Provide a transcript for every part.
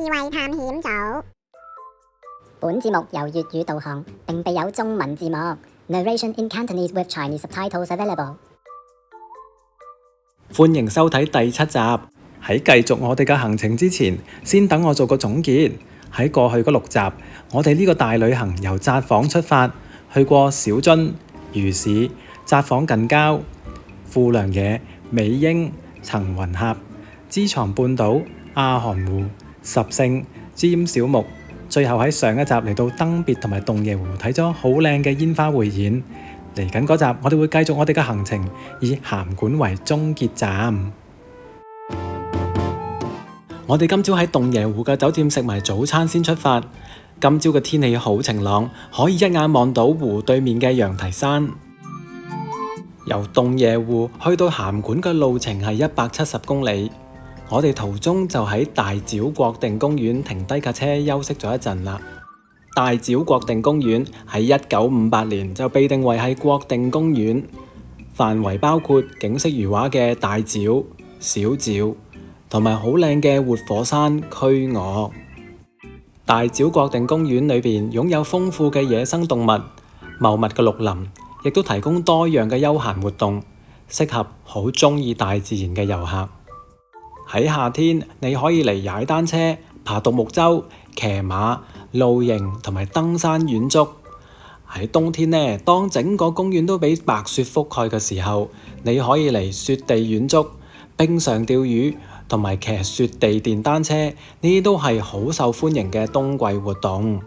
智慧探險組。本節目由粵語導航，並備有中文字幕。Narration in Cantonese with Chinese subtitles available。歡迎收睇第7集。喺繼續我哋嘅行程之前，先等我做個總結。喺過去嗰6集，我哋呢個大旅行由札幌出發，去過小樽、魚市、札幌近郊、富良野、美瑛、層雲峽、知床半島、阿寒湖、十勝、尖小木，最後喺上一集嚟到登別同埋洞爺湖睇咗好靚嘅煙花匯演。嚟緊嗰集我哋會繼續我哋嘅行程，以函館為終結站。我哋今朝喺洞爺湖嘅酒店食埋早餐先出發。今朝嘅天氣好晴朗，可以一眼望到湖對面嘅羊蹄山。由洞爺湖去到函館嘅路程係170公里。我哋途中就喺大沼國定公園停低架車休息咗一陣啦。大沼國定公園喺1958年就被定為係國定公園，範圍包括景色如畫嘅大沼、小沼同埋好靚嘅活火山區嶽。大沼國定公園裏邊擁有豐富嘅野生動物、茂密嘅綠林，亦都提供多樣嘅休閒活動，適合好鍾意大自然嘅遊客。喺夏天，你可以嚟踩單車、爬獨木舟、騎馬、露營同埋登山遠足。喺冬天呢，當整個公園都俾白雪覆蓋嘅時候，你可以嚟雪地遠足、冰上釣魚同埋騎雪地電單車，呢啲都係好受歡迎嘅冬季活動。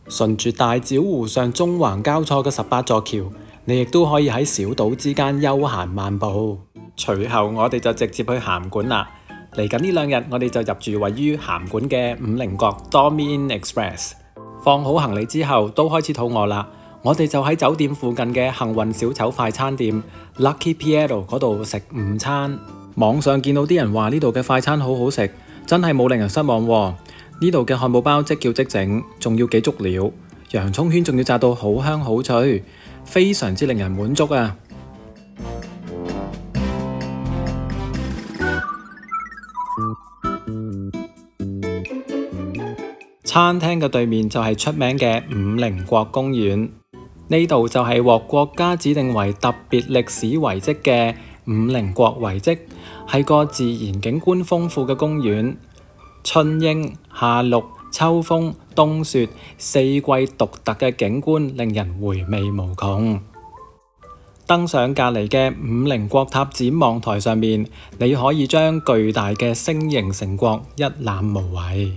順住大沼湖上縱橫交錯嘅18座橋，你亦都可以喺小島之間悠閒漫步。隨後我哋就直接去函館啦。嚟緊呢2日，我哋就入住位於函館嘅50閣 Dormy Express。放好行李之後，都開始肚餓啦。我哋就喺酒店附近嘅幸運小丑快餐店 Lucky Piero 嗰度食午餐。網上見到啲人話呢度嘅快餐好好食，真係冇令人失望喎。呢度嘅漢堡包即叫即整，仲要幾足料，洋蔥圈仲要炸到好香好脆，非常之令人滿足啊！餐廳嘅對面就係出名嘅50閣公園，呢度就係獲國家指定為特別歷史遺跡嘅50閣遺跡，係個自然景觀豐富嘅公園。春櫻、夏綠、秋風、冬雪4季獨特嘅景觀，令人回味無窮。登上隔離嘅50閣塔展望台上面，你可以將巨大嘅星形城郭一覽無遺。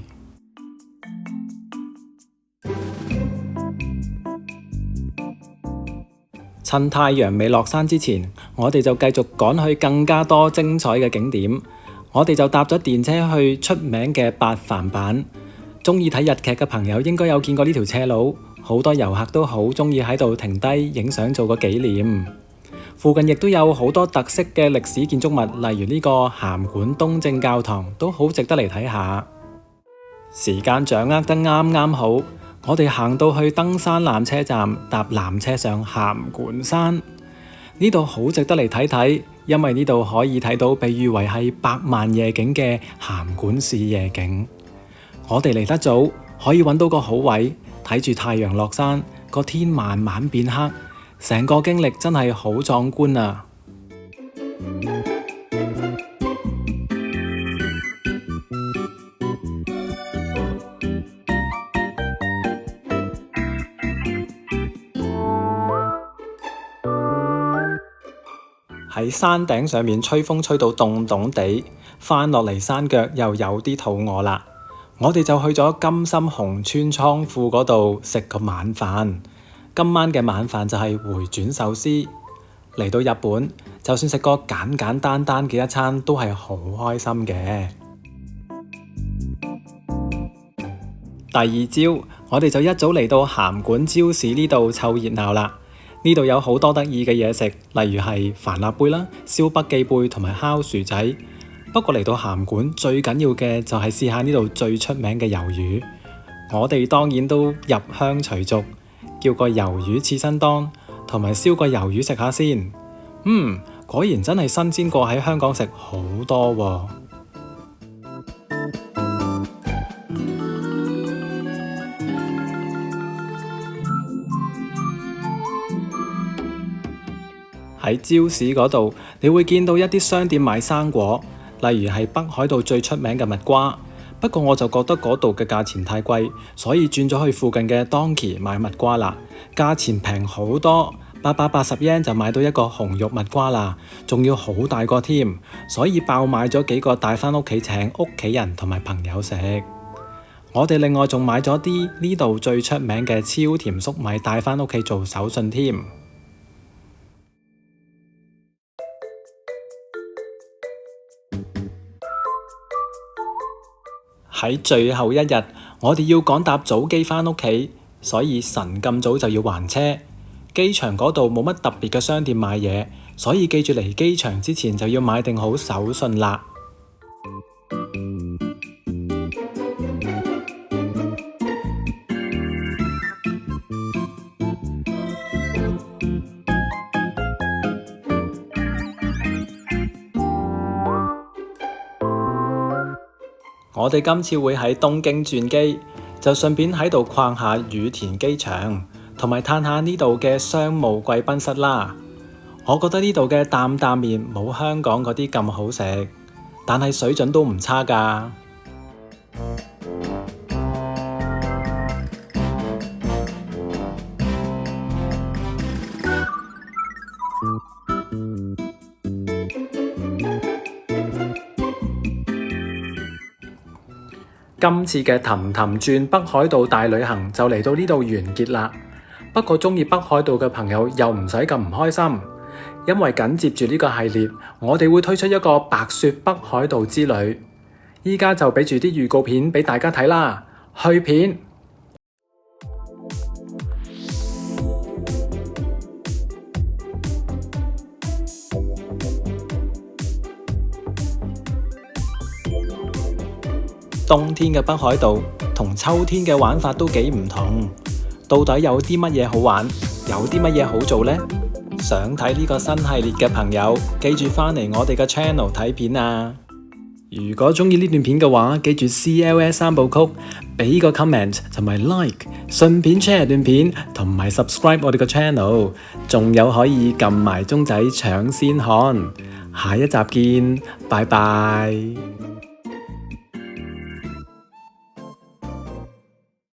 趁太陽未落山之前，我哋就繼續趕去更加多精彩嘅景點。我哋就搭咗電車去出名嘅八幡坂。鍾意睇日劇嘅朋友應該有見過呢條斜路，好多遊客都好鍾意喺度停低影相做個紀念。附近亦都有好多特色嘅歷史建築物，例如呢個函館東正教堂，都好值得嚟睇下。時間掌握得啱啱好。我哋行到去登山纜車站，搭纜車上函館山。呢度好值得嚟睇睇，因為呢度可以睇到被譽為係百萬夜景嘅函館市夜景。我哋嚟得早，可以揾到個好位，睇住太陽落山，個天慢慢變黑，成個經歷真係好壯觀啊！喺山頂上面吹風吹到凍凍地，翻落嚟山腳又有啲肚餓啦。我哋就去咗金森紅川倉庫嗰度食個晚飯。今晚嘅晚飯就係回轉壽司。嚟到日本，就算食個簡簡單單嘅一餐都係好開心嘅。第二朝，我哋就一早嚟到函館朝市呢度湊熱鬧啦。呢度有好多得意嘅嘢食，例如係帆立貝啦、燒北寄貝同埋烤薯仔。不過嚟到函館最緊要嘅就係試下呢度最出名嘅魷魚。我哋當然都入鄉隨俗，叫個魷魚刺身當，同埋燒個魷魚食下先。果然真係新鮮過喺香港食好多喎。喺超市嗰度，你會見到一啲商店賣生果，例如係北海道最出名嘅蜜瓜。不過我就覺得嗰度嘅價錢太貴，所以轉咗去附近嘅 Donki 買蜜瓜啦，價錢平好多，880 yen 就買到一個紅肉蜜瓜啦，仲要好大個添，所以爆買咗幾個帶返屋企請屋企人同埋朋友食。我哋另外仲買咗啲呢度最出名嘅超甜粟米帶返屋企做手信添。喺最後一日，我哋要趕搭早機返屋企，所以晨咁早就要還車。機場嗰度冇乜特別嘅商店買嘢，所以記住嚟機場之前就要買定好手信啦。我哋今次會喺東京轉機，就順便喺度逛下羽田機場，同埋嘆下呢度嘅商務貴賓室啦。我覺得呢度嘅擔擔麵冇香港嗰啲咁好食，但係水準都唔差㗎。今次嘅氹氹轉北海道大旅行就嚟到呢度完結啦。不過鍾意北海道嘅朋友又唔使咁唔開心，因為緊接住呢個系列，我哋會推出一個白雪北海道之旅。依家就俾住啲預告片俾大家睇啦，去片！冬天嘅北海道同秋天嘅玩法都幾唔同，到底有啲乜嘢好玩，有啲乜嘢好做呢？想睇呢個新系列嘅朋友，記住返嚟我哋嘅 channel 睇片啊！如果鍾意呢段片嘅話，記住 CLS 三部曲，俾個 comment 同埋 like， 順便 share 段片同埋 subscribe 我哋嘅 channel， 仲有可以撳埋鐘仔搶先看。下一集見，拜拜。